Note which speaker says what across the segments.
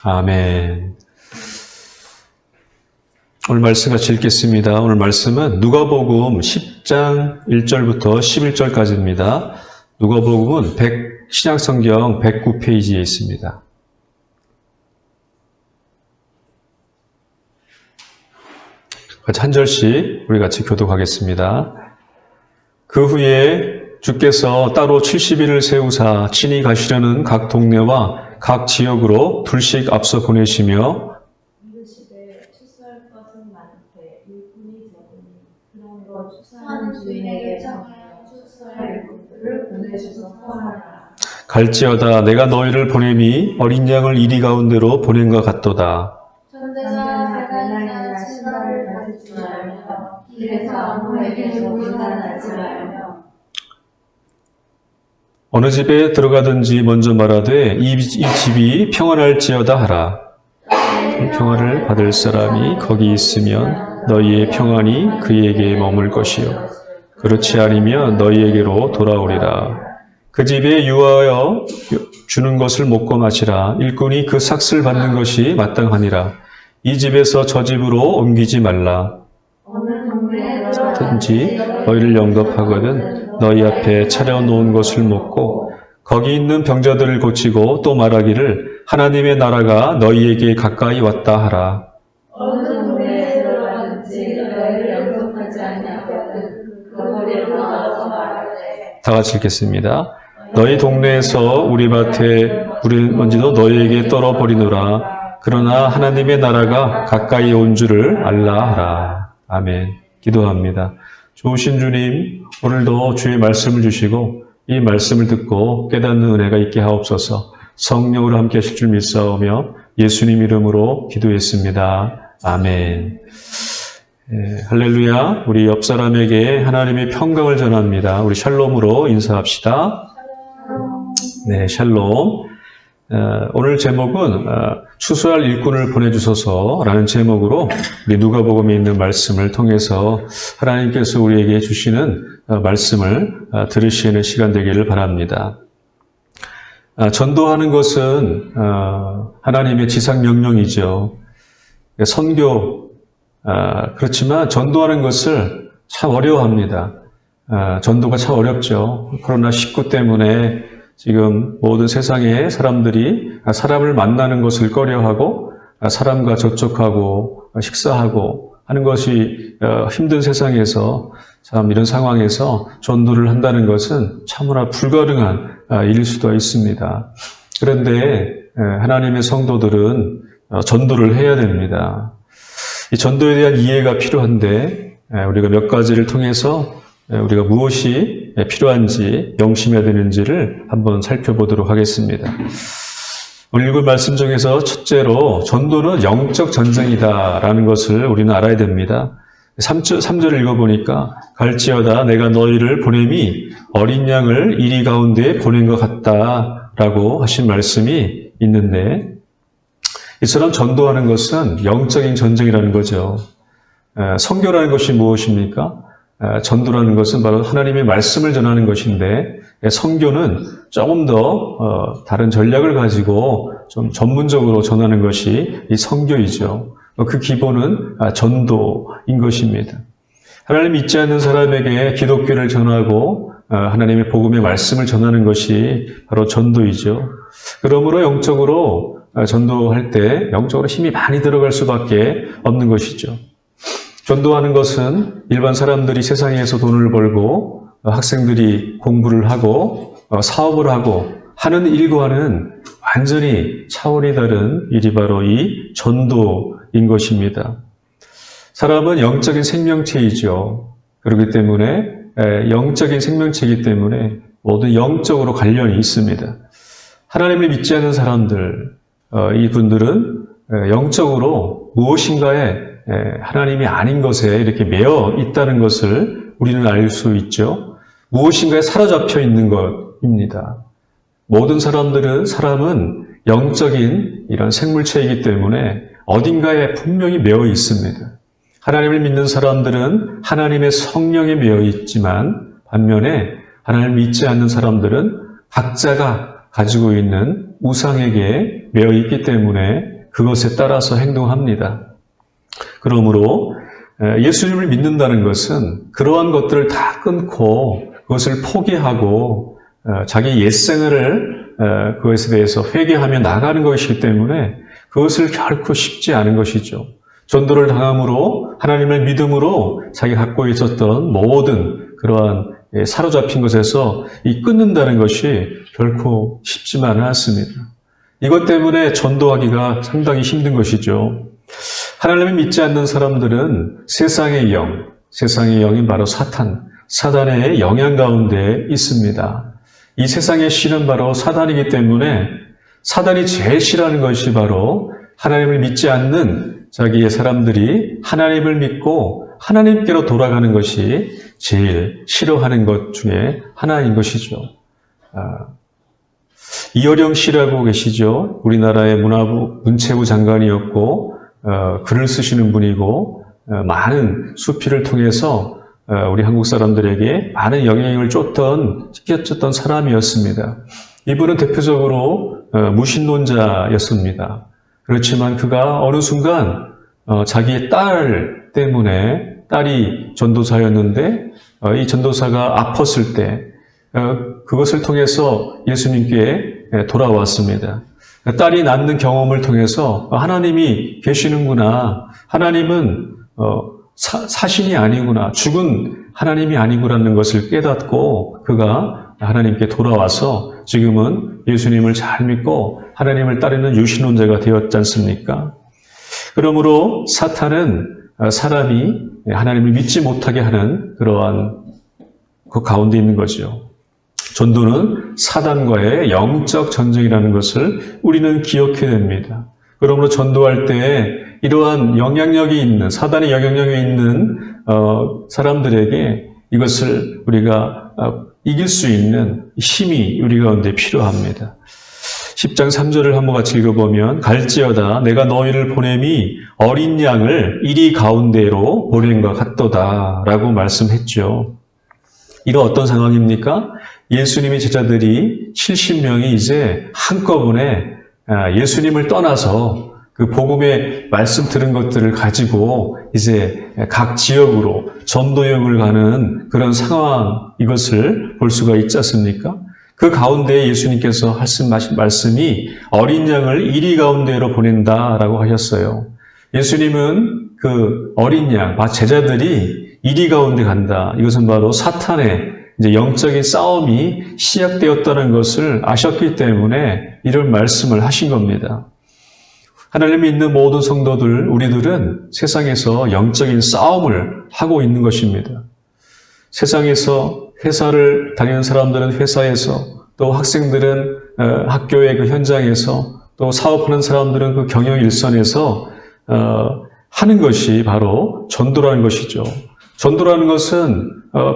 Speaker 1: 아멘. 오늘 말씀 같이 읽겠습니다. 오늘 말씀은 누가복음 10장 1절부터 11절까지입니다. 누가복음은 신약성경 109페이지에 있습니다. 한 절씩 우리 같이 교독하겠습니다. 그 후에 주께서 따로 70일을 세우사 친히 가시려는 각 동네와 각 지역으로 둘씩 앞서 보내시며
Speaker 2: 그 집에 추수할 것은 많되 일꾼이 적으니 그런 것 추수하는 주인에게 청하여 추수할 일꾼들을 보내주소서 하라.
Speaker 1: 갈지어다 내가 너희를 보냄이 어린 양을 이리 가운데로 보낸과 같도다.
Speaker 2: 천대자 배달이나 신발을 가지지 말며 길에서 아무에게도 비난하지 말며
Speaker 1: 어느 집에 들어가든지 먼저 말하되 이 집이 평안할지어다 하라. 평안을 받을 사람이 거기 있으면 너희의 평안이 그에게 머물 것이요 그렇지 아니면 너희에게로 돌아오리라. 그 집에 유하여 주는 것을 먹고 마시라. 일꾼이 그 삭슬 받는 것이 마땅하니라. 이 집에서 저 집으로 옮기지 말라.
Speaker 2: 어느 동네에
Speaker 1: 든지 너희를 영접하거든 너희 앞에 차려놓은 것을 먹고 거기 있는 병자들을 고치고 또 말하기를 하나님의 나라가 너희에게 가까이 왔다 하라.
Speaker 2: 어느 동네에 들어가든지 너희를 영접하지 아니하거든 그 거리로 나와서 말하되
Speaker 1: 다 같이 읽겠습니다. 너희 동네에서 우리 밭에 뿌릴 먼지도 너희에게 떨어버리노라. 그러나 하나님의 나라가 가까이 온 줄을 알라 하라. 아멘. 기도합니다. 좋으신 주님, 오늘도 주의 말씀을 주시고 이 말씀을 듣고 깨닫는 은혜가 있게 하옵소서. 성령으로 함께 하실 줄 믿사오며 예수님 이름으로 기도했습니다. 아멘. 할렐루야. 우리 옆 사람에게 하나님의 평강을 전합니다. 우리 샬롬으로 인사합시다. 네, 샬롬. 오늘 제목은 추수할 일꾼을 보내주소서라는 제목으로 우리 누가복음에 있는 말씀을 통해서 하나님께서 우리에게 주시는 말씀을 들으시는 시간 되기를 바랍니다. 전도하는 것은 하나님의 지상 명령이죠. 선교, 그렇지만 전도하는 것을 참 어려워합니다. 전도가 참 어렵죠. 코로나 19 때문에 지금 모든 세상의 사람들이 사람을 만나는 것을 꺼려하고 사람과 접촉하고 식사하고 하는 것이 힘든 세상에서 참 이런 상황에서 전도를 한다는 것은 참으로 불가능한 일일 수도 있습니다. 그런데 하나님의 성도들은 전도를 해야 됩니다. 이 전도에 대한 이해가 필요한데 우리가 몇 가지를 통해서 우리가 무엇이 필요한지 명심해야 되는지를 한번 살펴보도록 하겠습니다. 오늘 읽은 말씀 중에서 첫째로 전도는 영적 전쟁이다라는 것을 우리는 알아야 됩니다. 3절을 읽어보니까 갈지어다 내가 너희를 보냄이 어린 양을 이리 가운데에 보낸 것 같다라고 하신 말씀이 있는데 이처럼 전도하는 것은 영적인 전쟁이라는 거죠. 선교라는 것이 무엇입니까? 전도라는 것은 바로 하나님의 말씀을 전하는 것인데 선교는 조금 더 다른 전략을 가지고 좀 전문적으로 전하는 것이 이 선교이죠. 그 기본은 전도인 것입니다. 하나님 믿지 않는 사람에게 기독교를 전하고 하나님의 복음의 말씀을 전하는 것이 바로 전도이죠. 그러므로 영적으로 전도할 때 영적으로 힘이 많이 들어갈 수밖에 없는 것이죠. 전도하는 것은 일반 사람들이 세상에서 돈을 벌고 학생들이 공부를 하고 사업을 하고 하는 일과는 완전히 차원이 다른 일이 바로 이 전도인 것입니다. 사람은 영적인 생명체이죠. 그렇기 때문에 영적인 생명체이기 때문에 모두 영적으로 관련이 있습니다. 하나님을 믿지 않는 사람들, 이분들은 영적으로 무엇인가에 하나님이 아닌 것에 이렇게 매여 있다는 것을 우리는 알 수 있죠. 무엇인가에 사로잡혀 있는 것입니다. 모든 사람은 영적인 이런 생물체이기 때문에 어딘가에 분명히 매여 있습니다. 하나님을 믿는 사람들은 하나님의 성령에 매여 있지만 반면에 하나님을 믿지 않는 사람들은 각자가 가지고 있는 우상에게 매여 있기 때문에 그것에 따라서 행동합니다. 그러므로 예수님을 믿는다는 것은 그러한 것들을 다 끊고 그것을 포기하고 자기 옛생활을 그것에 대해서 회개하며 나가는 것이기 때문에 그것을 결코 쉽지 않은 것이죠. 전도를 당함으로 하나님을 믿음으로 자기가 갖고 있었던 모든 그러한 사로잡힌 것에서 이 끊는다는 것이 결코 쉽지만은 않습니다. 이것 때문에 전도하기가 상당히 힘든 것이죠. 하나님을 믿지 않는 사람들은 세상의 영이 바로 사단의 영향 가운데 있습니다. 이 세상의 신은 바로 사단이기 때문에 사단이 제일 싫어하는 것이 바로 하나님을 믿지 않는 자기의 사람들이 하나님을 믿고 하나님께로 돌아가는 것이 제일 싫어하는 것 중에 하나인 것이죠. 이어령 씨라고 계시죠. 우리나라의 문체부 장관이었고 글을 쓰시는 분이고 많은 수필을 통해서 우리 한국 사람들에게 많은 영향력을 끼쳤던 사람이었습니다. 이분은 대표적으로 무신론자였습니다. 그렇지만 그가 어느 순간 자기의 딸 때문에 딸이 전도사였는데 이 전도사가 아팠을 때 그것을 통해서 예수님께 돌아왔습니다. 딸이 낳는 경험을 통해서 하나님이 계시는구나. 하나님은 사신이 아니구나. 죽은 하나님이 아니구라는 것을 깨닫고 그가 하나님께 돌아와서 지금은 예수님을 잘 믿고 하나님을 따르는 유신론자가 되었지 않습니까? 그러므로 사탄은 사람이 하나님을 믿지 못하게 하는 그러한 그 가운데 있는 거죠. 전도는 사단과의 영적 전쟁이라는 것을 우리는 기억해야 됩니다. 그러므로 전도할 때 이러한 영향력이 있는, 사단의 영향력이 있는 사람들에게 이것을 우리가 이길 수 있는 힘이 우리 가운데 필요합니다. 10장 3절을 한번 같이 읽어보면 갈지어다 내가 너희를 보냄이 어린 양을 이리 가운데로 보냄과 같도다 라고 말씀했죠. 이런 어떤 상황입니까? 예수님의 제자들이 70명이 이제 한꺼번에 예수님을 떠나서 그 복음의 말씀 들은 것들을 가지고 이제 각 지역으로 전도여행을 가는 그런 상황, 이것을 볼 수가 있지 않습니까? 그 가운데 예수님께서 하신 말씀이 어린 양을 이리 가운데로 보낸다라고 하셨어요. 예수님은 그 어린 양, 제자들이 이리 가운데 간다. 이것은 바로 사탄의 이제 영적인 싸움이 시작되었다는 것을 아셨기 때문에 이런 말씀을 하신 겁니다. 하나님을 믿는 모든 성도들, 우리들은 세상에서 영적인 싸움을 하고 있는 것입니다. 세상에서 회사를 다니는 사람들은 회사에서, 또 학생들은 학교의 그 현장에서, 또 사업하는 사람들은 그 경영 일선에서 하는 것이 바로 전도라는 것이죠. 전도라는 것은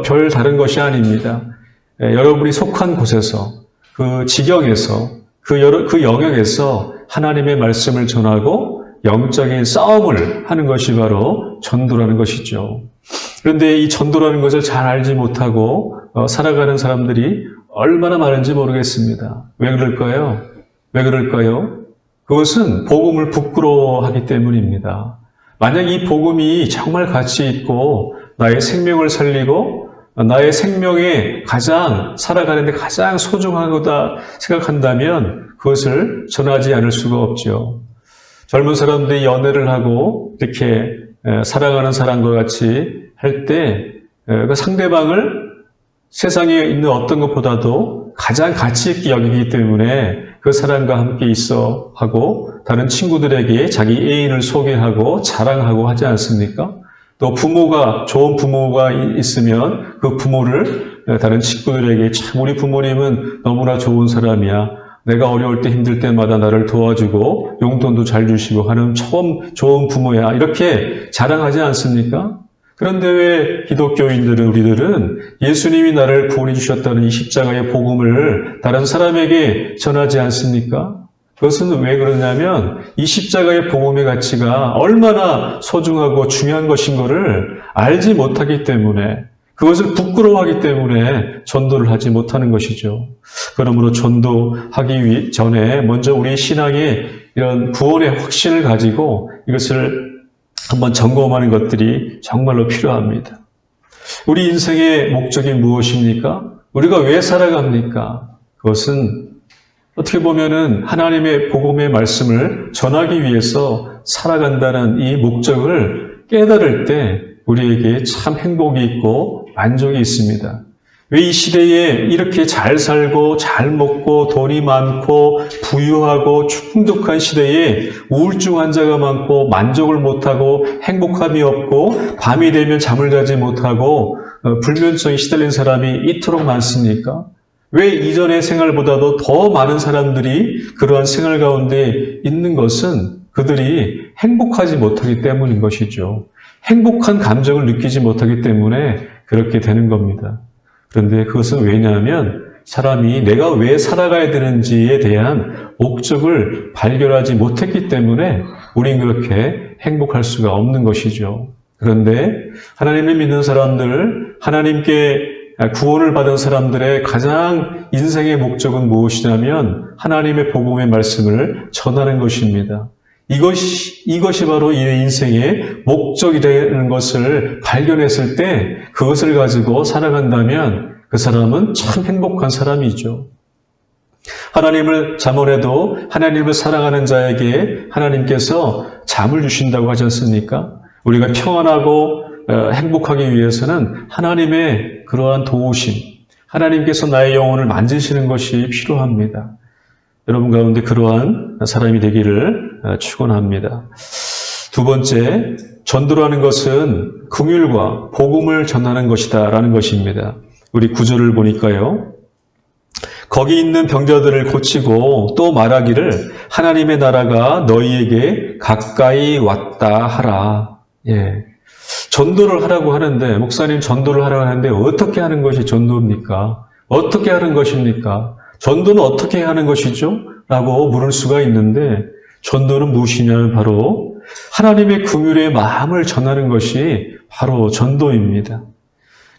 Speaker 1: 별 다른 것이 아닙니다. 여러분이 속한 곳에서, 그 지경에서, 그 영역에서 하나님의 말씀을 전하고 영적인 싸움을 하는 것이 바로 전도라는 것이죠. 그런데 이 전도라는 것을 잘 알지 못하고 살아가는 사람들이 얼마나 많은지 모르겠습니다. 왜 그럴까요? 그것은 복음을 부끄러워하기 때문입니다. 만약 이 복음이 정말 가치 있고 나의 생명을 살리고 나의 생명에 살아가는데 가장 소중한 거다 생각한다면 그것을 전하지 않을 수가 없죠. 젊은 사람들이 연애를 하고 이렇게 사랑하는 사람과 같이 할 때 그 상대방을 세상에 있는 어떤 것보다도 가장 가치 있게 여기기 때문에 그 사람과 함께 있어 하고 다른 친구들에게 자기 애인을 소개하고 자랑하고 하지 않습니까? 또 좋은 부모가 있으면 그 부모를 다른 친구들에게 참 우리 부모님은 너무나 좋은 사람이야. 내가 어려울 때 힘들 때마다 나를 도와주고 용돈도 잘 주시고 하는 처음 좋은 부모야. 이렇게 자랑하지 않습니까? 그런데 왜 기독교인들은 우리들은 예수님이 나를 구원해 주셨다는 이 십자가의 복음을 다른 사람에게 전하지 않습니까? 그것은 왜 그러냐면 이 십자가의 복음의 가치가 얼마나 소중하고 중요한 것인 것을 알지 못하기 때문에 그것을 부끄러워하기 때문에 전도를 하지 못하는 것이죠. 그러므로 전도하기 전에 먼저 우리 신앙의 이런 구원의 확신을 가지고 이것을 한번 점검하는 것들이 정말로 필요합니다. 우리 인생의 목적이 무엇입니까? 우리가 왜 살아갑니까? 그것은 어떻게 보면은 하나님의 복음의 말씀을 전하기 위해서 살아간다는 이 목적을 깨달을 때 우리에게 참 행복이 있고 만족이 있습니다. 왜 이 시대에 이렇게 잘 살고 잘 먹고 돈이 많고 부유하고 풍족한 시대에 우울증 환자가 많고 만족을 못하고 행복함이 없고 밤이 되면 잠을 자지 못하고 불면증에 시달린 사람이 이토록 많습니까? 왜 이전의 생활보다도 더 많은 사람들이 그러한 생활 가운데 있는 것은 그들이 행복하지 못하기 때문인 것이죠. 행복한 감정을 느끼지 못하기 때문에 그렇게 되는 겁니다. 그런데 그것은 왜냐하면 사람이 내가 왜 살아가야 되는지에 대한 목적을 발견하지 못했기 때문에 우린 그렇게 행복할 수가 없는 것이죠. 그런데 하나님을 믿는 사람들, 하나님께 구원을 받은 사람들의 가장 인생의 목적은 무엇이냐면 하나님의 복음의 말씀을 전하는 것입니다. 이것이 바로 이 인생의 목적이라는 것을 발견했을 때 그것을 가지고 살아간다면 그 사람은 참 행복한 사람이죠. 하나님을 잠언에도 하나님을 사랑하는 자에게 하나님께서 잠을 주신다고 하지 않습니까? 우리가 평안하고 행복하기 위해서는 하나님의 그러한 도우심, 하나님께서 나의 영혼을 만지시는 것이 필요합니다. 여러분 가운데 그러한 사람이 되기를 축원합니다. 두 번째, 전도라는 것은 긍휼과 복음을 전하는 것이다라는 것입니다. 우리 구절을 보니까요. 거기 있는 병자들을 고치고 또 말하기를 하나님의 나라가 너희에게 가까이 왔다 하라. 예. 전도를 하라고 하는데, 목사님 전도를 하라고 하는데 어떻게 하는 것이 전도입니까? 어떻게 하는 것입니까? 전도는 어떻게 하는 것이죠? 라고 물을 수가 있는데 전도는 무엇이냐면 바로 하나님의 긍휼의 마음을 전하는 것이 바로 전도입니다.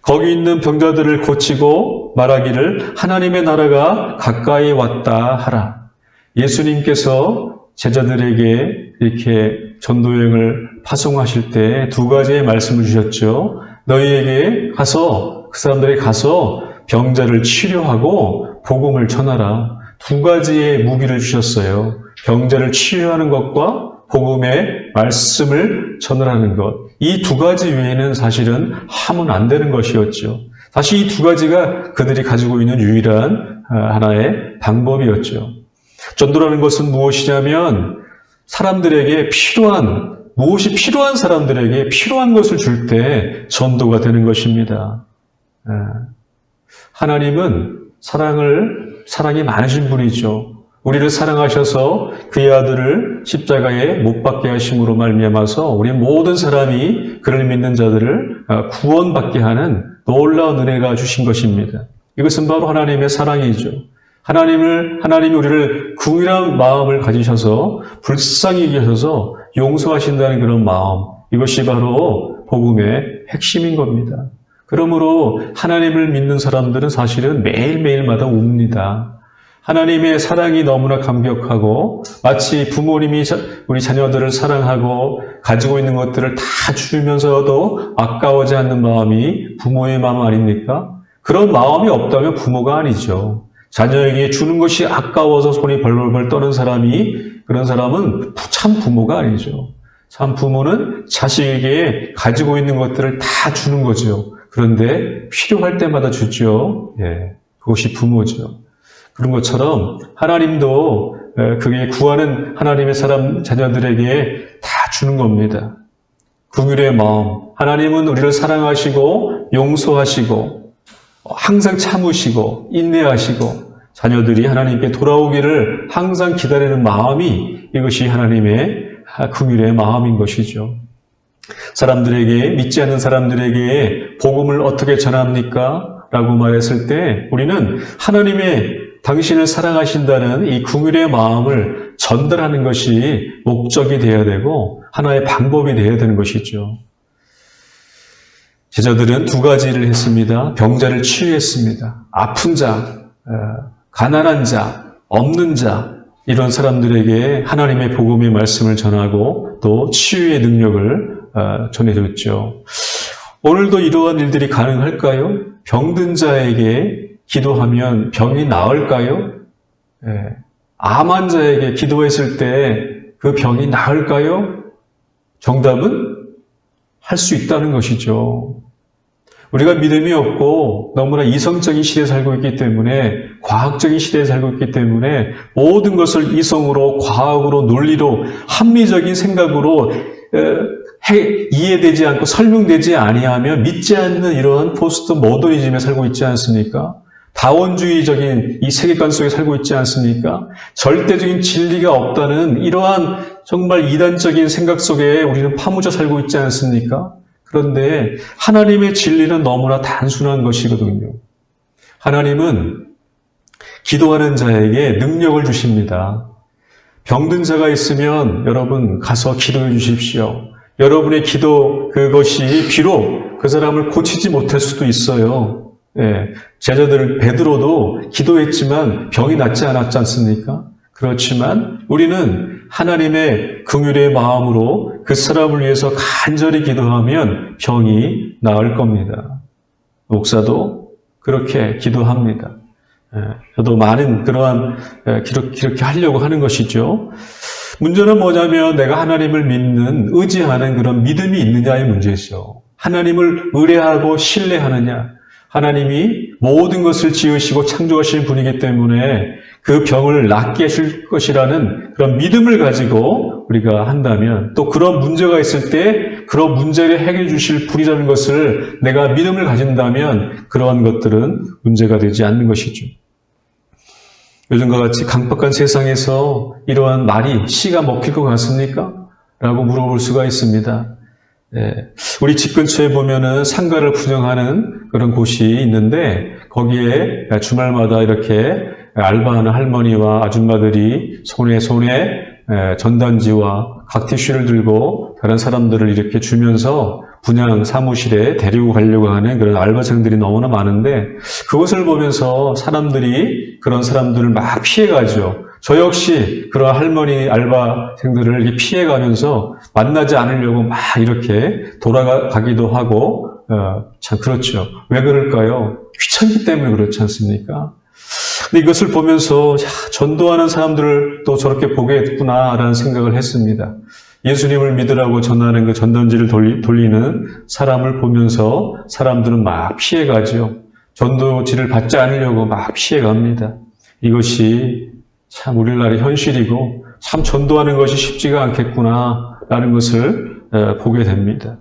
Speaker 1: 거기 있는 병자들을 고치고 말하기를 하나님의 나라가 가까이 왔다 하라. 예수님께서 제자들에게 이렇게 전도여행을 파송하실 때 두 가지의 말씀을 주셨죠. 너희에게 가서 그 사람들에게 가서 병자를 치료하고 복음을 전하라. 두 가지의 무기를 주셨어요. 병자를 치유하는 것과 복음의 말씀을 전하는 것. 이 두 가지 외에는 사실은 하면 안 되는 것이었죠. 사실 이 두 가지가 그들이 가지고 있는 유일한 하나의 방법이었죠. 전도라는 것은 무엇이냐면 사람들에게 무엇이 필요한 사람들에게 필요한 것을 줄 때 전도가 되는 것입니다. 하나님은 사랑이 많으신 분이죠. 우리를 사랑하셔서 그의 아들을 십자가에 못 박게 하심으로 말미암아서 우리 모든 사람이 그를 믿는 자들을 구원받게 하는 놀라운 은혜가 주신 것입니다. 이것은 바로 하나님의 사랑이죠. 하나님이 우리를 긍휼한 마음을 가지셔서 불쌍히 여기셔서 용서하신다는 그런 마음, 이것이 바로 복음의 핵심인 겁니다. 그러므로 하나님을 믿는 사람들은 사실은 매일매일마다 웁니다. 하나님의 사랑이 너무나 감격하고 마치 부모님이 우리 자녀들을 사랑하고 가지고 있는 것들을 다 주면서도 아까워하지 않는 마음이 부모의 마음 아닙니까? 그런 마음이 없다면 부모가 아니죠. 자녀에게 주는 것이 아까워서 손이 벌벌벌 떠는 그런 사람은 참 부모가 아니죠. 참 부모는 자식에게 가지고 있는 것들을 다 주는 거죠. 그런데 필요할 때마다 주죠. 예, 그것이 부모죠. 그런 것처럼 하나님도 그게 구하는 하나님의 자녀들에게 다 주는 겁니다. 긍휼의 마음. 하나님은 우리를 사랑하시고 용서하시고 항상 참으시고 인내하시고 자녀들이 하나님께 돌아오기를 항상 기다리는 마음이 이것이 하나님의 긍휼의 마음인 것이죠. 믿지 않는 사람들에게 복음을 어떻게 전합니까? 라고 말했을 때 우리는 당신을 사랑하신다는 이 긍휼의 마음을 전달하는 것이 목적이 되어야 되고 하나의 방법이 되어야 되는 것이죠. 제자들은 두 가지를 했습니다. 병자를 치유했습니다. 아픈 자, 가난한 자, 없는 자, 이런 사람들에게 하나님의 복음의 말씀을 전하고 또 치유의 능력을 전해줬죠. 오늘도 이러한 일들이 가능할까요? 병든 자에게 기도하면 병이 나을까요? 암 환자에게 기도했을 때 그 병이 나을까요? 정답은 할 수 있다는 것이죠. 우리가 믿음이 없고 너무나 이성적인 시대에 살고 있기 때문에, 과학적인 시대에 살고 있기 때문에 모든 것을 이성으로, 과학으로, 논리로, 합리적인 생각으로 이해되지 않고 설명되지 아니하며 믿지 않는 이러한 포스트 모더니즘에 살고 있지 않습니까? 다원주의적인 이 세계관 속에 살고 있지 않습니까? 절대적인 진리가 없다는 이러한 정말 이단적인 생각 속에 우리는 파묻혀 살고 있지 않습니까? 그런데 하나님의 진리는 너무나 단순한 것이거든요. 하나님은 기도하는 자에게 능력을 주십니다. 병든 자가 있으면 여러분 가서 기도해 주십시오. 여러분의 기도 그것이 비록 그 사람을 고치지 못할 수도 있어요. 제자들 베드로도 기도했지만 병이 낫지 않았지 않습니까? 그렇지만 우리는 하나님의 긍휼의 마음으로 그 사람을 위해서 간절히 기도하면 병이 나을 겁니다. 목사도 그렇게 기도합니다. 저도 많은 그러한 그렇게 하려고 하는 것이죠. 문제는 뭐냐면 내가 하나님을 믿는, 의지하는 그런 믿음이 있느냐의 문제죠. 하나님을 의뢰하고 신뢰하느냐. 하나님이 모든 것을 지으시고 창조하신 분이기 때문에 그 병을 낫게 하실 것이라는 그런 믿음을 가지고 우리가 한다면, 또 그런 문제가 있을 때 그런 문제를 해결해 주실 분이라는 것을 내가 믿음을 가진다면 그러한 것들은 문제가 되지 않는 것이죠. 요즘과 같이 강박한 세상에서 이러한 말이 씨가 먹힐 것 같습니까? 라고 물어볼 수가 있습니다. 우리 집 근처에 보면은 상가를 분양하는 그런 곳이 있는데 거기에 주말마다 이렇게 알바하는 할머니와 아줌마들이 손에 전단지와 각티슈를 들고 다른 사람들을 이렇게 주면서 분양 사무실에 데리고 가려고 하는 그런 알바생들이 너무나 많은데, 그것을 보면서 사람들이 그런 사람들을 막 피해가죠. 저 역시 그런 할머니 알바생들을 이렇게 피해가면서 만나지 않으려고 막 이렇게 돌아가기도 하고, 참 그렇죠. 왜 그럴까요? 귀찮기 때문에 그렇지 않습니까? 근데 이것을 보면서 전도하는 사람들을 또 저렇게 보겠구나라는 생각을 했습니다. 예수님을 믿으라고 전하는 그 전단지를 돌리는 사람을 보면서 사람들은 막 피해가죠. 전도지를 받지 않으려고 막 피해갑니다. 이것이 참 우리나라의 현실이고 참 전도하는 것이 쉽지가 않겠구나라는 것을 보게 됩니다.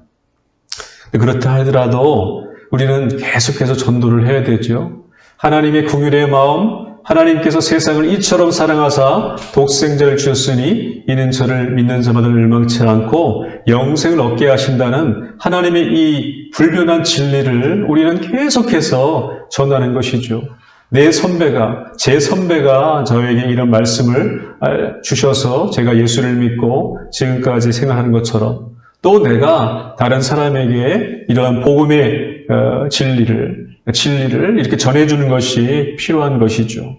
Speaker 1: 그렇다 하더라도 우리는 계속해서 전도를 해야 되죠. 하나님의 긍휼의 마음, 하나님께서 세상을 이처럼 사랑하사 독생자를 주셨으니 이는 저를 믿는 자마다 멸망치 않고 영생을 얻게 하신다는 하나님의 이 불변한 진리를 우리는 계속해서 전하는 것이죠. 제 선배가 저에게 이런 말씀을 주셔서 제가 예수를 믿고 지금까지 생활하는 것처럼 또 내가 다른 사람에게 이러한 복음의 진리를 이렇게 전해주는 것이 필요한 것이죠.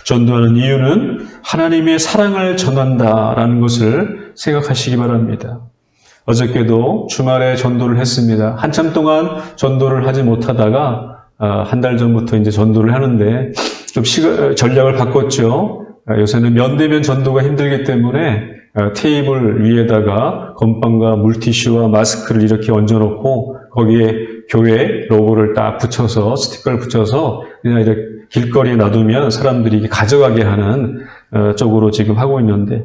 Speaker 1: 전도하는 이유는 하나님의 사랑을 전한다라는 것을 생각하시기 바랍니다. 어저께도 주말에 전도를 했습니다. 한참 동안 전도를 하지 못하다가 한 달 전부터 이제 전도를 하는데 좀 전략을 바꿨죠. 요새는 면대면 전도가 힘들기 때문에 테이블 위에다가 건빵과 물티슈와 마스크를 이렇게 얹어놓고 거기에 교회 로고를 딱 붙여서 스티커를 붙여서 그냥 이렇게 길거리에 놔두면 사람들이 가져가게 하는 쪽으로 지금 하고 있는데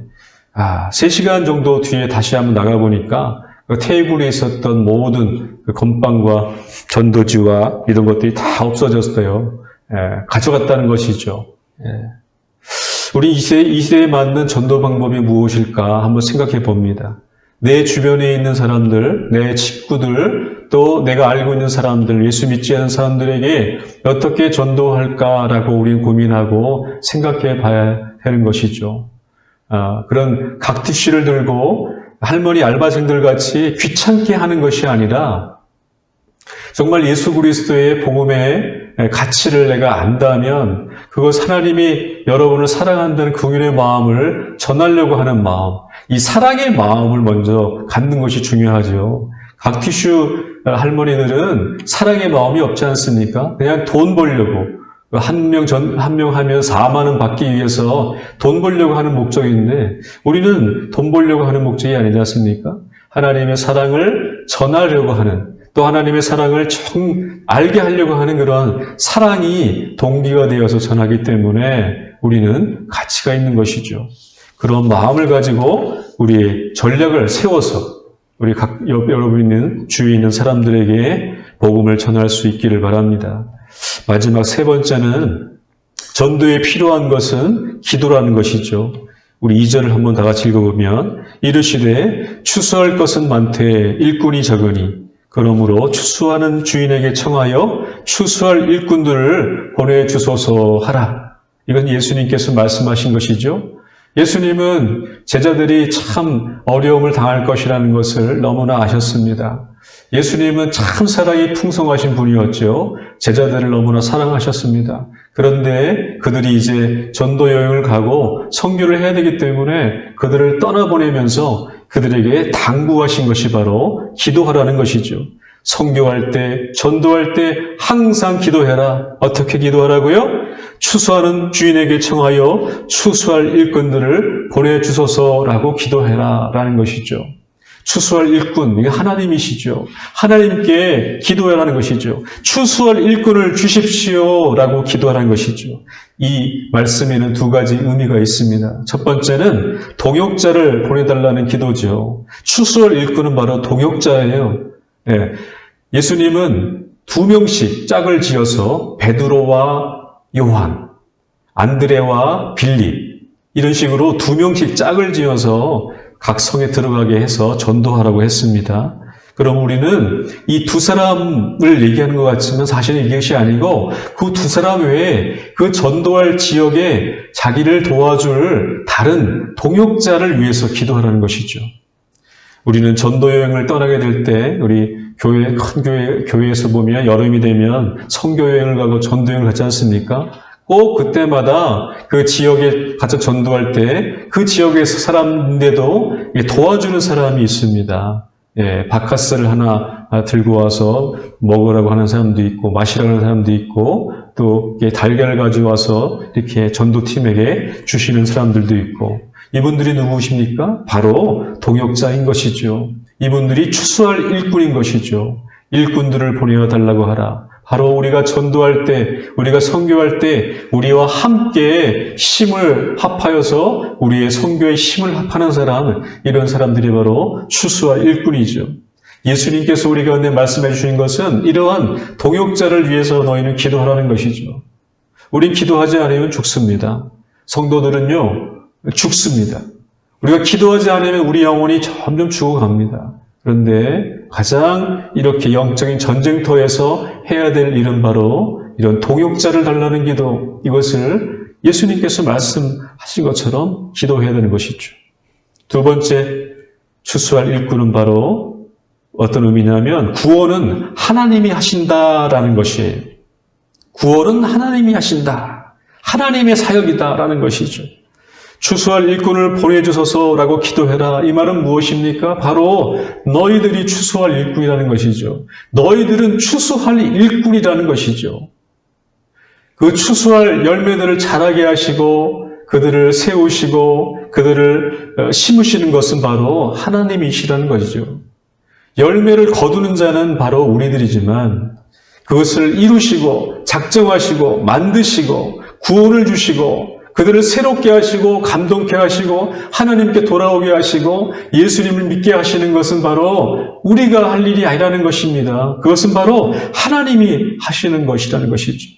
Speaker 1: 3시간 정도 뒤에 다시 한번 나가보니까 그 테이블에 있었던 모든 그 건빵과 전도지와 이런 것들이 다 없어졌어요. 가져갔다는 것이죠. 우리 이 시대에 맞는 전도 방법이 무엇일까 한번 생각해 봅니다. 내 주변에 있는 사람들, 내 친구들, 또 내가 알고 있는 사람들, 예수 믿지 않는 사람들에게 어떻게 전도할까라고 우리는 고민하고 생각해 봐야 하는 것이죠. 그런 각티슈를 들고 할머니 알바생들 같이 귀찮게 하는 것이 아니라 정말 예수 그리스도의 복음의 가치를 내가 안다면 그것 하나님이 여러분을 사랑한다는 긍휼의 마음을 전하려고 하는 마음, 이 사랑의 마음을 먼저 갖는 것이 중요하죠. 각티슈 할머니들은 사랑의 마음이 없지 않습니까? 그냥 돈 벌려고 한 명 하면 4만 원 받기 위해서 돈 벌려고 하는 목적인데 우리는 돈 벌려고 하는 목적이 아니지 않습니까? 하나님의 사랑을 전하려고 하는 또 하나님의 사랑을 알게 하려고 하는 그런 사랑이 동기가 되어서 전하기 때문에 우리는 가치가 있는 것이죠. 그런 마음을 가지고 우리의 전략을 세워서 우리 여러분 있는 주위에 있는 사람들에게 복음을 전할 수 있기를 바랍니다. 마지막 세 번째는 전도에 필요한 것은 기도라는 것이죠. 우리 2절을 한번 다 같이 읽어보면 이르시되 추수할 것은 많되 일꾼이 적으니 그러므로 추수하는 주인에게 청하여 추수할 일꾼들을 보내주소서 하라. 이건 예수님께서 말씀하신 것이죠. 예수님은 제자들이 참 어려움을 당할 것이라는 것을 너무나 아셨습니다. 예수님은 참 사랑이 풍성하신 분이었죠. 제자들을 너무나 사랑하셨습니다. 그런데 그들이 이제 전도 여행을 가고 선교를 해야 되기 때문에 그들을 떠나보내면서 그들에게 당부하신 것이 바로 기도하라는 것이죠. 선교할 때, 전도할 때 항상 기도해라. 어떻게 기도하라고요? 추수하는 주인에게 청하여 추수할 일꾼들을 보내주소서라고 기도해라 라는 것이죠. 추수할 일꾼, 이게 하나님이시죠. 하나님께 기도하라는 것이죠. 추수할 일꾼을 주십시오라고 기도하라는 것이죠. 이 말씀에는 두 가지 의미가 있습니다. 첫 번째는 동역자를 보내달라는 기도죠. 추수할 일꾼은 바로 동역자예요. 예수님은 2명씩 짝을 지어서 베드로와 요한, 안드레와 빌립 이런 식으로 2명씩 짝을 지어서 각 성에 들어가게 해서 전도하라고 했습니다. 그럼 우리는 이 두 사람을 얘기하는 것 같지만 사실은 이것이 아니고 그 두 사람 외에 그 전도할 지역에 자기를 도와줄 다른 동역자를 위해서 기도하라는 것이죠. 우리는 전도 여행을 떠나게 될 때 우리 큰 교회에서 보면 여름이 되면 선교 여행을 가고 전도 여행을 가지 않습니까? 꼭 그때마다 그 지역에 가서 전도할 때 그 지역에서 사람인데도 도와주는 사람이 있습니다. 바카스를 하나 들고 와서 먹으라고 하는 사람도 있고 마시라고 하는 사람도 있고 또 달걀을 가져와서 이렇게 전도팀에게 주시는 사람들도 있고 이분들이 누구십니까? 바로 동역자인 것이죠. 이분들이 추수할 일꾼인 것이죠. 일꾼들을 보내달라고 하라. 바로 우리가 전도할 때, 우리가 선교할 때 우리와 함께 힘을 합하여서 우리의 선교에 힘을 합하는 사람, 이런 사람들이 바로 추수할 일꾼이죠. 예수님께서 우리 가운데 말씀해 주신 것은 이러한 동역자를 위해서 너희는 기도하라는 것이죠. 우린 기도하지 않으면 죽습니다. 성도들은요, 죽습니다. 우리가 기도하지 않으면 우리 영혼이 점점 죽어갑니다. 그런데 가장 이렇게 영적인 전쟁터에서 해야 될 일은 바로 이런 동역자를 달라는 기도, 이것을 예수님께서 말씀하신 것처럼 기도해야 되는 것이죠. 두 번째, 추수할 일꾼은 바로 어떤 의미냐면 구원은 하나님이 하신다라는 것이에요. 구원은 하나님이 하신다. 하나님의 사역이다라는 것이죠. 추수할 일꾼을 보내주소서라고 기도해라. 이 말은 무엇입니까? 바로 너희들이 추수할 일꾼이라는 것이죠. 너희들은 추수할 일꾼이라는 것이죠. 그 추수할 열매들을 자라게 하시고 그들을 세우시고 그들을 심으시는 것은 바로 하나님이시라는 것이죠. 열매를 거두는 자는 바로 우리들이지만 그것을 이루시고 작정하시고 만드시고 구원을 주시고 그들을 새롭게 하시고 감동케 하시고 하나님께 돌아오게 하시고 예수님을 믿게 하시는 것은 바로 우리가 할 일이 아니라는 것입니다. 그것은 바로 하나님이 하시는 것이라는 것이죠.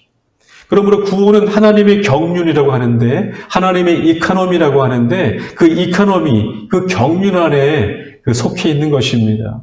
Speaker 1: 그러므로 구원은 하나님의 경륜이라고 하는데 하나님의 이카노미라고 하는데 그 이카노미, 그 경륜 안에 속해 있는 것입니다.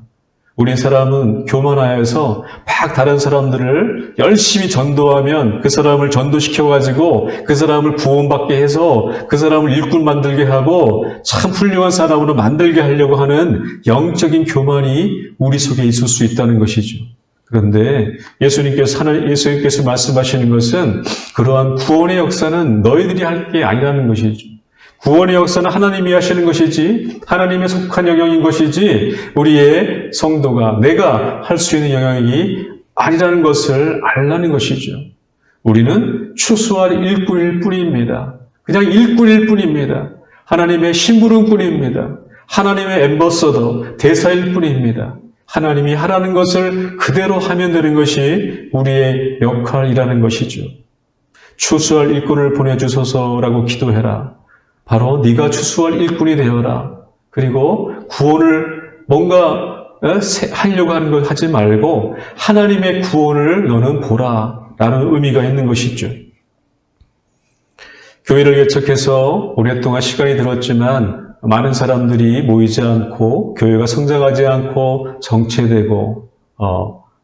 Speaker 1: 우리 사람은 교만하여서 막 다른 사람들을 열심히 전도하면 그 사람을 전도시켜가지고 그 사람을 구원받게 해서 그 사람을 일꾼 만들게 하고 참 훌륭한 사람으로 만들게 하려고 하는 영적인 교만이 우리 속에 있을 수 있다는 것이죠. 그런데 예수님께서 말씀하시는 것은 그러한 구원의 역사는 너희들이 할 게 아니라는 것이죠. 구원의 역사는 하나님이 하시는 것이지 하나님에 속한 영역인 것이지 우리의 성도가 내가 할 수 있는 영역이 아니라는 것을 알라는 것이죠. 우리는 추수할 일꾼일 뿐입니다. 그냥 일꾼일 뿐입니다. 하나님의 심부름꾼입니다. 하나님의 앰버서더, 대사일 뿐입니다. 하나님이 하라는 것을 그대로 하면 되는 것이 우리의 역할이라는 것이죠. 추수할 일꾼을 보내주소서라고 기도해라. 바로 네가 추수할 일꾼이 되어라. 그리고 구원을 뭔가 하려고 하는 걸 하지 말고 하나님의 구원을 너는 보라 라는 의미가 있는 것이죠. 교회를 개척해서 오랫동안 시간이 들었지만 많은 사람들이 모이지 않고 교회가 성장하지 않고 정체되고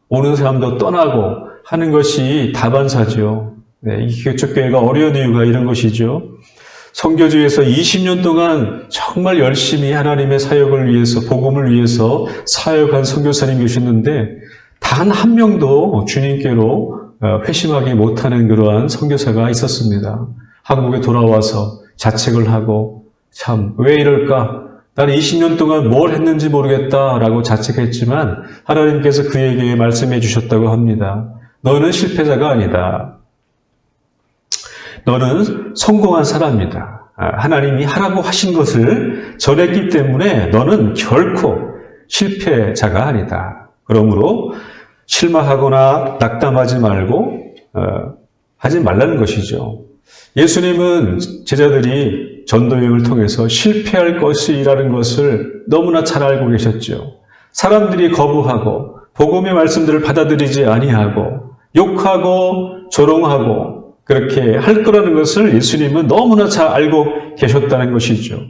Speaker 1: 오는 사람도 떠나고 하는 것이 다반사죠. 네, 이 개척교회가 어려운 이유가 이런 것이죠. 선교지에서 20년 동안 정말 열심히 하나님의 사역을 위해서 복음을 위해서 사역한 선교사님이 계셨는데 단 한 명도 주님께로 회심하지 못하는 그러한 선교사가 있었습니다. 한국에 돌아와서 자책을 하고 참 왜 이럴까? 나는 20년 동안 뭘 했는지 모르겠다라고 자책했지만 하나님께서 그에게 말씀해 주셨다고 합니다. 너는 실패자가 아니다. 너는 성공한 사람이다. 하나님이 하라고 하신 것을 전했기 때문에 너는 결코 실패자가 아니다. 그러므로 실망하거나 낙담하지 말고 하지 말라는 것이죠. 예수님은 제자들이 전도여행을 통해서 실패할 것이라는 것을 너무나 잘 알고 계셨죠. 사람들이 거부하고 복음의 말씀들을 받아들이지 아니하고 욕하고 조롱하고 그렇게 할 거라는 것을 예수님은 너무나 잘 알고 계셨다는 것이죠.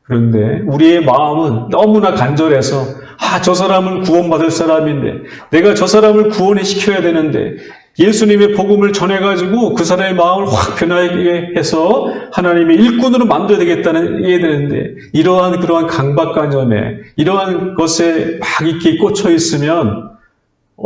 Speaker 1: 그런데 우리의 마음은 너무나 간절해서 저 사람은 구원받을 사람인데 내가 저 사람을 구원시켜야 되는데 예수님의 복음을 전해가지고 그 사람의 마음을 확 변하게 해서 하나님의 일꾼으로 만들어야 되겠다는 이해야 되는데 그러한 강박관념에 이러한 것에 막 이렇게 꽂혀 있으면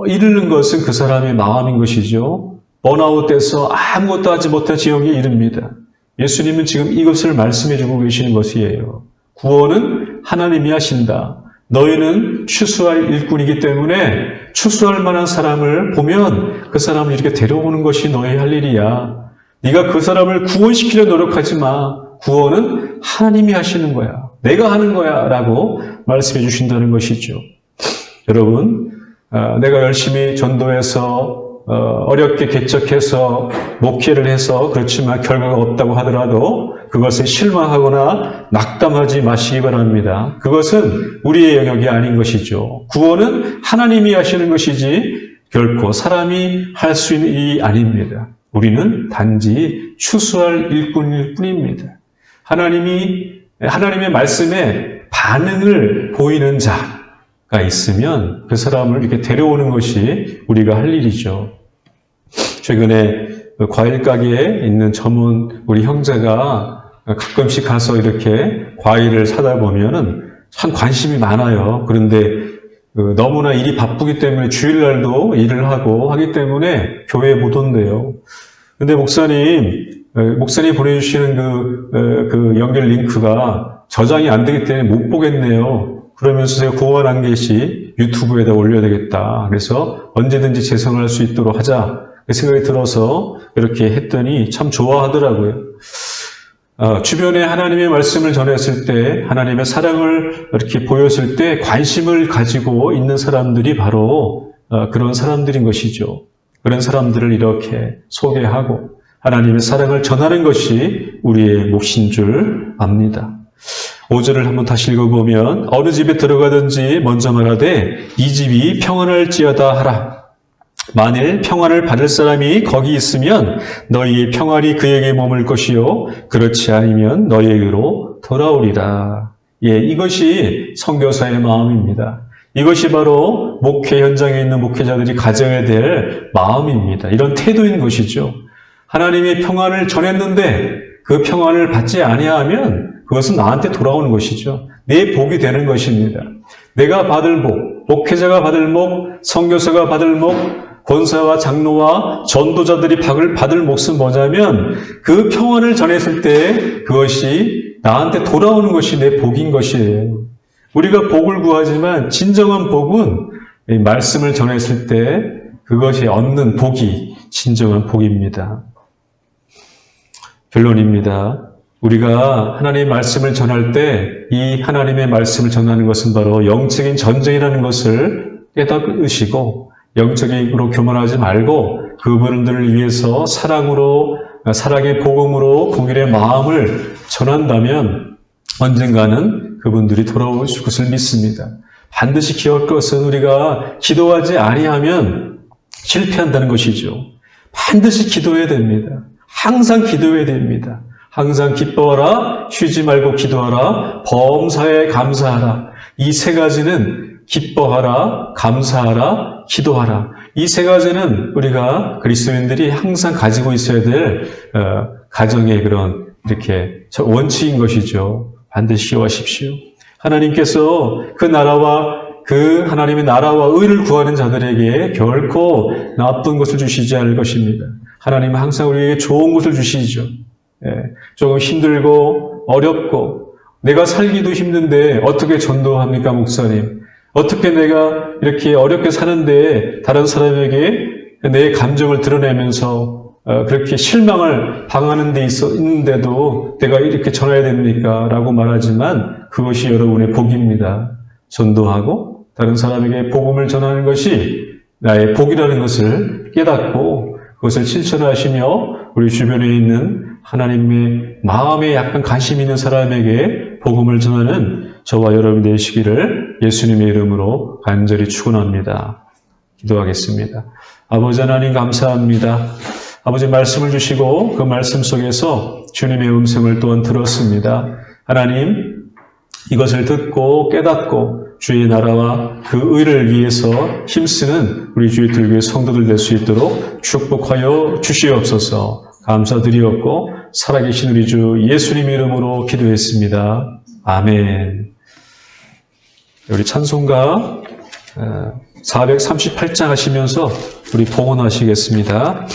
Speaker 1: 이르는 것은 그 사람의 마음인 것이죠. 번아웃돼서 아무것도 하지 못한 지경에 이릅니다. 예수님은 지금 이것을 말씀해주고 계시는 것이에요. 구원은 하나님이 하신다. 너희는 추수할 일꾼이기 때문에 추수할 만한 사람을 보면 그 사람을 이렇게 데려오는 것이 너희 할 일이야. 네가 그 사람을 구원시키려 노력하지 마. 구원은 하나님이 하시는 거야. 내가 하는 거야. 라고 말씀해 주신다는 것이죠. 여러분, 내가 열심히 전도해서 어렵게 개척해서 목회를 해서 그렇지만 결과가 없다고 하더라도 그것에 실망하거나 낙담하지 마시기 바랍니다. 그것은 우리의 영역이 아닌 것이죠. 구원은 하나님이 하시는 것이지 결코 사람이 할 수 있는 일이 아닙니다. 우리는 단지 추수할 일꾼일 뿐입니다. 하나님의 말씀에 반응을 보이는 자가 있으면 그 사람을 이렇게 데려오는 것이 우리가 할 일이죠. 최근에 과일 가게에 있는 전문 우리 형제가 가끔씩 가서 이렇게 과일을 사다 보면은 참 관심이 많아요. 그런데 너무나 일이 바쁘기 때문에 주일날도 일을 하고 하기 때문에 교회에 못 온대요. 근데 목사님 보내주시는 그 연결 링크가 저장이 안 되기 때문에 못 보겠네요. 그러면서 제가 고안한 것이 유튜브에다 올려야 되겠다. 그래서 언제든지 재생할 수 있도록 하자. 그 생각이 들어서 이렇게 했더니 참 좋아하더라고요. 주변에 하나님의 말씀을 전했을 때, 하나님의 사랑을 이렇게 보였을 때 관심을 가지고 있는 사람들이 바로 그런 사람들인 것이죠. 그런 사람들을 이렇게 소개하고 하나님의 사랑을 전하는 것이 우리의 몫인 줄 압니다. 5절을 한번 다시 읽어보면 어느 집에 들어가든지 먼저 말하되 이 집이 평안할지어다 하라. 만일 평안을 받을 사람이 거기 있으면 너희의 평안이 그에게 머물 것이요 그렇지 않으면 너희에게로 돌아오리라. 이것이 선교사의 마음입니다. 이것이 바로 목회 현장에 있는 목회자들이 가져야 될 마음입니다. 이런 태도인 것이죠. 하나님의 평안을 전했는데 그 평안을 받지 아니하면 그것은 나한테 돌아오는 것이죠. 내 복이 되는 것입니다. 내가 받을 복, 목회자가 받을 복, 선교사가 받을 복, 권사와 장로와 전도자들이 받을 몫은 뭐냐면 그 평안을 전했을 때 그것이 나한테 돌아오는 것이 내 복인 것이에요. 우리가 복을 구하지만 진정한 복은 이 말씀을 전했을 때 그것이 얻는 복이 진정한 복입니다. 결론입니다. 우리가 하나님의 말씀을 전할 때 이 하나님의 말씀을 전하는 것은 바로 영적인 전쟁이라는 것을 깨닫으시고 영적으로 교만하지 말고 그분들을 위해서 사랑의 복음으로 국민의 마음을 전한다면 언젠가는 그분들이 돌아오실 것을 믿습니다. 반드시 기억할 것은 우리가 기도하지 아니하면 실패한다는 것이죠. 반드시 기도해야 됩니다. 항상 기도해야 됩니다. 항상 기뻐하라, 쉬지 말고 기도하라, 범사에 감사하라. 이 세 가지는 기뻐하라, 감사하라, 기도하라. 이 세 가지는 우리가 그리스도인들이 항상 가지고 있어야 될 가정의 그런 이렇게 원칙인 것이죠. 반드시 기도하십시오. 하나님께서 그 나라와 그 하나님의 나라와 의를 구하는 자들에게 결코 나쁜 것을 주시지 않을 것입니다. 하나님은 항상 우리에게 좋은 것을 주시죠. 조금 힘들고 어렵고 내가 살기도 힘든데 어떻게 전도합니까, 목사님? 어떻게 내가 이렇게 어렵게 사는데 다른 사람에게 내 감정을 드러내면서 그렇게 실망을 당하는 데 있는데도 내가 이렇게 전해야 됩니까? 라고 말하지만 그것이 여러분의 복입니다. 전도하고 다른 사람에게 복음을 전하는 것이 나의 복이라는 것을 깨닫고 그것을 실천하시며 우리 주변에 있는 하나님의 마음에 약간 관심 있는 사람에게 복음을 전하는 저와 여러분이 되시기를 예수님의 이름으로 간절히 축원합니다. 기도하겠습니다. 아버지 하나님 감사합니다. 아버지 말씀을 주시고 그 말씀 속에서 주님의 음성을 또한 들었습니다. 하나님 이것을 듣고 깨닫고 주의 나라와 그 의를 위해서 힘쓰는 우리 주의 들교의 성도들 될 수 있도록 축복하여 주시옵소서. 감사드리었고 살아계신 우리 주 예수님의 이름으로 기도했습니다. 아멘. 우리 찬송가 438장 하시면서 우리 봉헌하시겠습니다.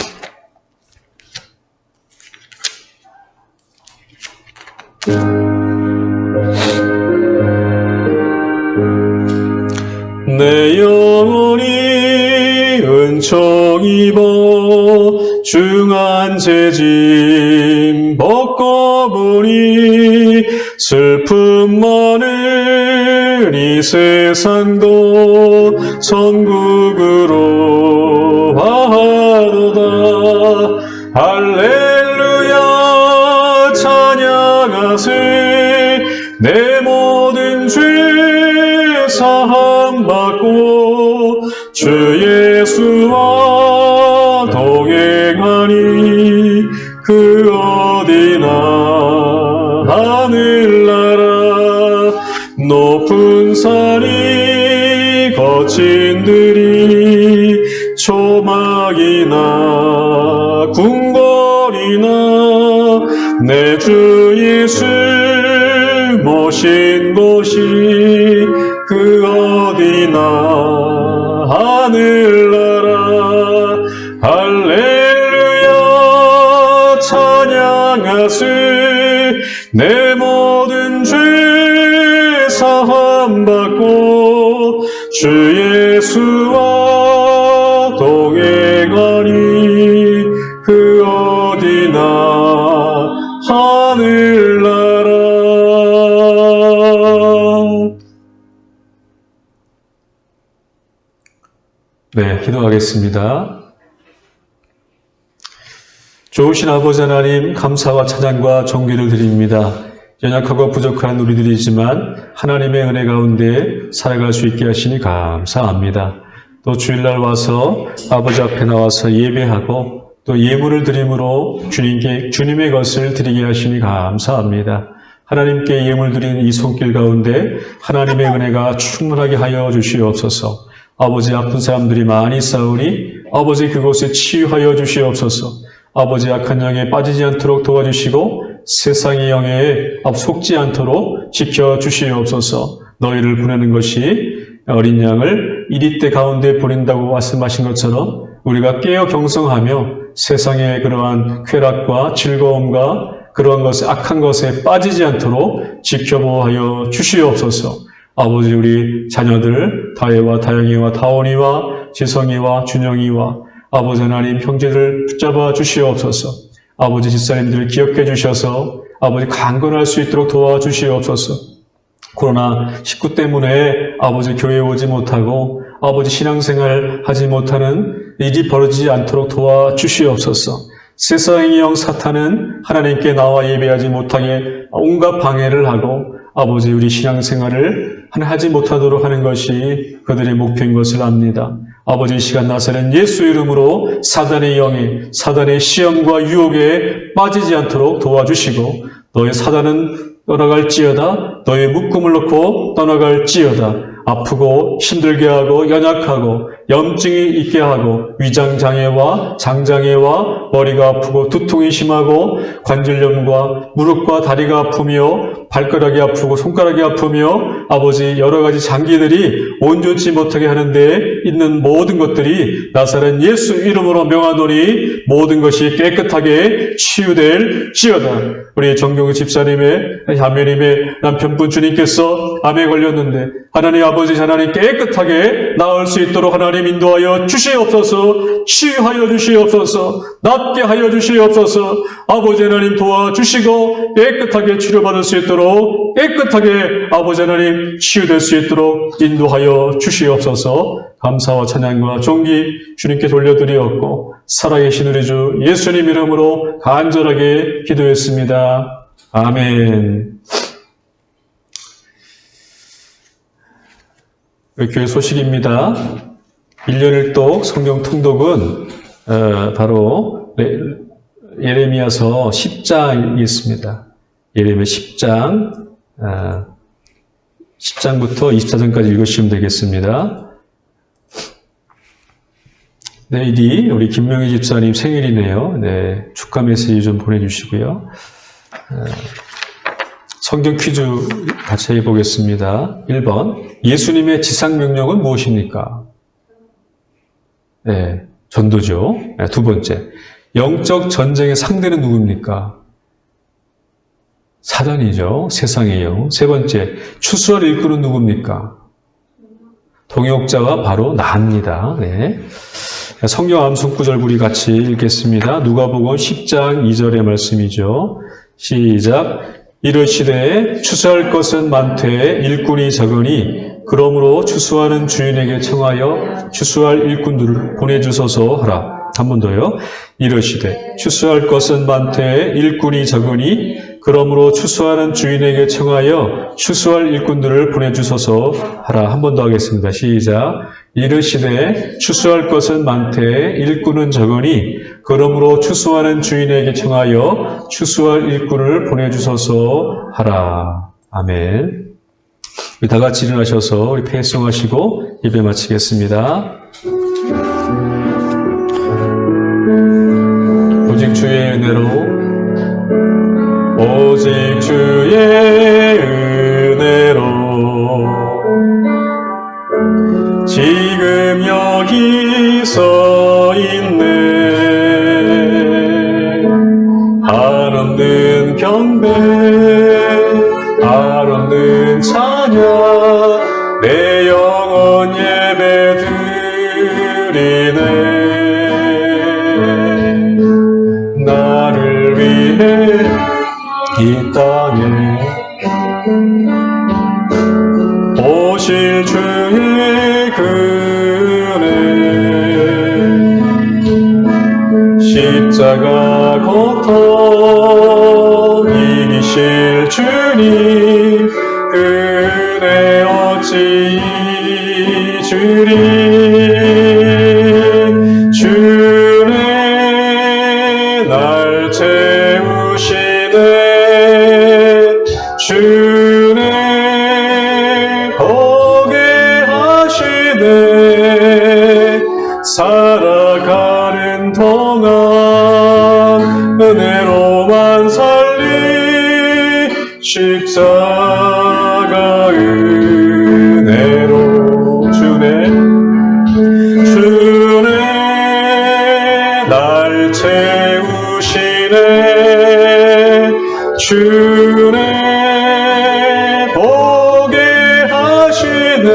Speaker 1: 내 영혼이 은총 입어 중한 죄짐 벗고 보니 슬픔 많은 이 세상도 천국으로 하도다. 할렐루야 찬양하세. 내 모든 죄 사함 받고 주 예수와 동행하니 그 어디나 하늘나라. 높은 산이 거친 들이 초막이나 궁궐이나 내 주 예수 모신 곳이 그 어디나 하늘나라. 할렐루야 찬양하세. 내 모든 죄 사함 받고 주 예수와 동행하니 그 어디나 하늘나라. 네, 기도하겠습니다. 좋으신 아버지 하나님, 감사와 찬양과 존귀를 드립니다. 연약하고 부족한 우리들이지만 하나님의 은혜 가운데 살아갈 수 있게 하시니 감사합니다. 또 주일날 와서 아버지 앞에 나와서 예배하고 또 예물을 드림으로 주님의 것을 드리게 하시니 감사합니다. 하나님께 예물 드리는 이 손길 가운데 하나님의 은혜가 충만하게 하여 주시옵소서. 아버지 아픈 사람들이 많이 싸우니 아버지 그곳에 치유하여 주시옵소서. 아버지 악한 영에 빠지지 않도록 도와주시고 세상의 영에 속지 않도록 지켜주시옵소서. 너희를 보내는 것이 어린 양을 이리떼 가운데 보낸다고 말씀하신 것처럼 우리가 깨어 경성하며 세상의 그러한 쾌락과 즐거움과 그러한 것에 악한 것에 빠지지 않도록 지켜보하여 주시옵소서. 아버지, 우리 자녀들 다혜와 다영이와 다원이와 지성이와 준영이와 아버지 하나님 형제들 붙잡아 주시옵소서. 아버지 집사님들을 기억해 주셔서 아버지 강건할 수 있도록 도와주시옵소서. 코로나19 때문에 아버지 교회에 오지 못하고 아버지 신앙생활 하지 못하는 일이 벌어지지 않도록 도와주시옵소서. 세상의 영 사탄은 하나님께 나와 예배하지 못하게 온갖 방해를 하고 아버지 우리 신앙생활을 하지 못하도록 하는 것이 그들의 목표인 것을 압니다. 아버지 이 시간 나사렛 예수 이름으로 사단의 영에 사단의 시험과 유혹에 빠지지 않도록 도와주시고 너의 사단은 떠나갈지어다 너의 묶음을 놓고 떠나갈지어다 아프고 힘들게 하고 연약하고 염증이 있게 하고 위장장애와 장장애와 머리가 아프고 두통이 심하고 관절염과 무릎과 다리가 아프며 발가락이 아프고 손가락이 아프며 아버지 여러 가지 장기들이 온전치 못하게 하는 데에 있는 모든 것들이 나사렛 예수 이름으로 명하노니 모든 것이 깨끗하게 치유될지어다. 우리 정경우 집사님의 자매님의 남편분 주님께서 암에 걸렸는데 하나님 아버지 하나님 깨끗하게 나을 수 있도록 하나님 인도하여 주시옵소서. 치유하여 주시옵소서. 낫게 하여 주시옵소서. 아버지 하나님 도와주시고 깨끗하게 치료받을 수 있도록 깨끗하게 아버지 하나님 치유될 수 있도록 인도하여 주시옵소서. 감사와 찬양과 존귀 주님께 돌려드리었고 살아계신 우리 주 예수님 이름으로 간절하게 기도했습니다. 아멘. 교회 소식입니다. 1년 1독 성경 통독은 바로 예레미야서 10장이 있습니다. 예레미야 10장 10장부터 24장까지 읽으시면 되겠습니다. 내일이 우리 김명희 집사님 생일이네요. 네, 축하 메시지 좀 보내주시고요. 성경 퀴즈 같이 해보겠습니다. 1번, 예수님의 지상명령은 무엇입니까? 네, 전도죠. 네, 두 번째, 영적 전쟁의 상대는 누굽니까? 사단이죠. 세상의 영. 세 번째, 추수할 일꾼은 누굽니까? 동역자가 바로 나입니다. 네. 성경 암송 구절 우리 같이 읽겠습니다. 누가복음 10장 2절의 말씀이죠. 시작. 이르시되 추수할 것은 많되 일꾼이 적으니 그러므로 추수하는 주인에게 청하여 추수할 일꾼들을 보내주소서 하라. 한 번 더요. 이르시되 추수할 것은 많되 일꾼이 적으니 그러므로 추수하는 주인에게 청하여 추수할 일꾼들을 보내주소서 하라. 한 번 더 하겠습니다. 시작. 이르시되 추수할 것은 많되 일꾼은 적으니 그러므로 추수하는 주인에게 청하여 추수할 일꾼을 보내주소서 하라. 아멘. 우리 다 같이 일어나셔서 우리 패송하시고 예배 마치겠습니다. 오직 주의 은혜로 오직 주의 은혜로 지금 여기 서 있네. 한없는 경배 한없는 찬양 내 영혼 예배 드리네. 나를 위해 이 땅에 오실 주의 그네 십자가 고통 이기실 주님 그네 어찌 잊으리. 주네 날 채우시네. 주네 보게 하시네. 살아가는 동안 은혜로만 살리 십자가 은혜로 주네 날 채우시네 주네 보게 하시네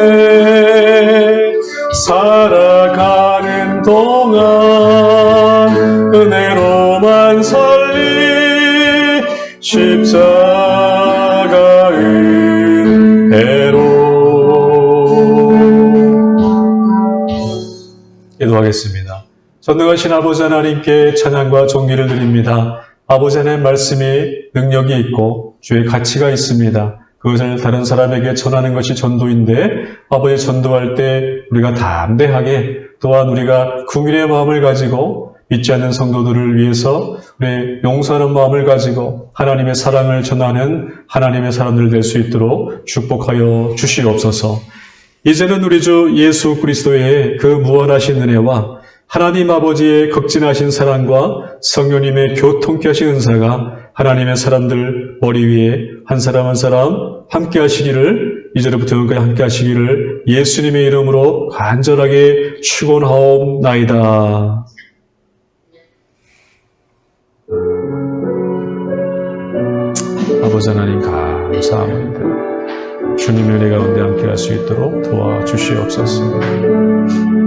Speaker 1: 살아가는 동안 은혜로만 살리 십자가 은혜로 기도하겠습니다. 전능하신 아버지 하나님께 찬양과 존귀를 드립니다. 아버지 하나님의 말씀이 능력이 있고 주의 가치가 있습니다. 그것을 다른 사람에게 전하는 것이 전도인데 아버지 전도할 때 우리가 담대하게 또한 우리가 긍휼의 마음을 가지고 믿지 않는 성도들을 위해서 우리 용서하는 마음을 가지고 하나님의 사랑을 전하는 하나님의 사람들 될 수 있도록 축복하여 주시옵소서. 이제는 우리 주 예수 그리스도의 그 무한하신 은혜와 하나님 아버지의 극진하신 사랑과 성령님의 교통케 하신 은사가 하나님의 사람들 머리 위에 한 사람 한 사람 함께 하시기를 이제부터 영원까지 함께 하시기를 예수님의 이름으로 간절하게 축원하옵나이다. 아버지 하나님 감사합니다. 주님의 은혜 가운데 함께 할 수 있도록 도와주시옵소서.